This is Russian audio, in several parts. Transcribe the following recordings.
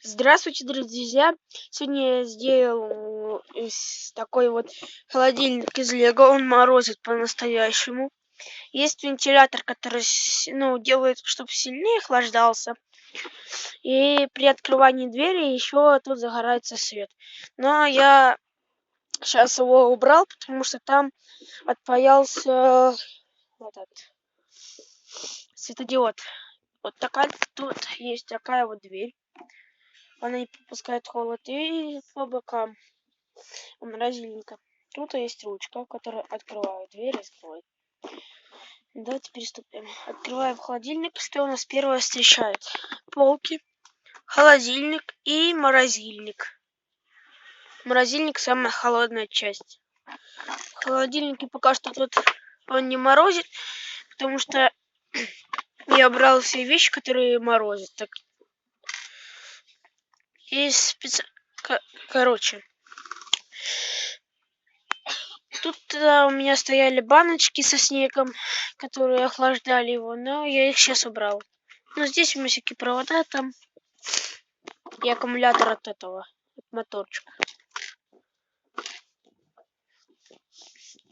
Здравствуйте, друзья! Сегодня я сделал такой вот холодильник из Лего. Он морозит по-настоящему. Есть вентилятор, который делает, чтобы сильнее охлаждался. И при открывании двери еще тут загорается свет. Но я сейчас его убрал, потому что там отпаялся этот светодиод. Вот такая тут есть такая вот дверь. Она не пропускает холод. И по бокам у морозильника тут есть ручка, которая открывает дверь и закрывает. Давайте приступим. Открываем холодильник. Что у нас первое встречает? Полки, холодильник и морозильник. Морозильник самая холодная часть. В холодильнике пока что тут он не морозит, потому что я брал все вещи, которые морозят. Так. И короче. Тут у меня стояли баночки со снегом, которые охлаждали его, но я их сейчас убрал. Но здесь у меня всякие провода там и аккумулятор от этого, от моторчика.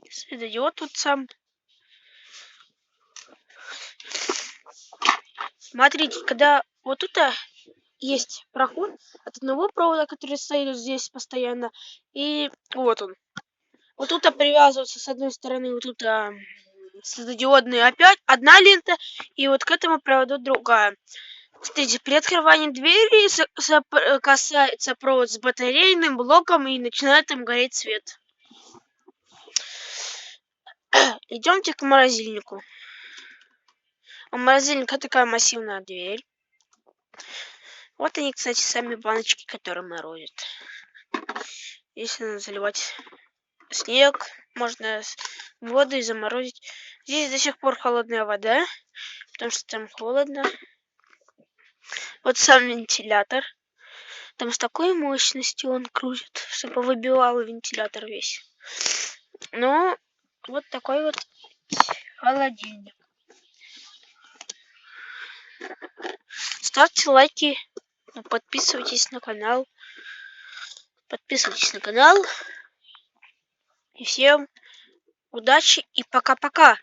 Светодиод тут сам. Смотрите, когда вот тут есть проход от одного провода, который стоит здесь постоянно, и вот он. Вот тут привязывается с одной стороны, вот тут светодиодная опять одна лента, и вот к этому проводу другая. Кстати, при открывании двери касается провод с батарейным блоком и начинает там гореть свет. Идемте к морозильнику. У морозильника такая массивная дверь. Вот они, кстати, сами баночки, которые морозят. Если надо заливать снег, можно воду и заморозить. Здесь до сих пор холодная вода, потому что там холодно. Вот сам вентилятор. Там с такой мощностью он крутит, чтобы выбивал вентилятор весь. Ну, вот такой вот холодильник. Ставьте лайки, подписывайтесь на канал. И всем удачи и пока-пока.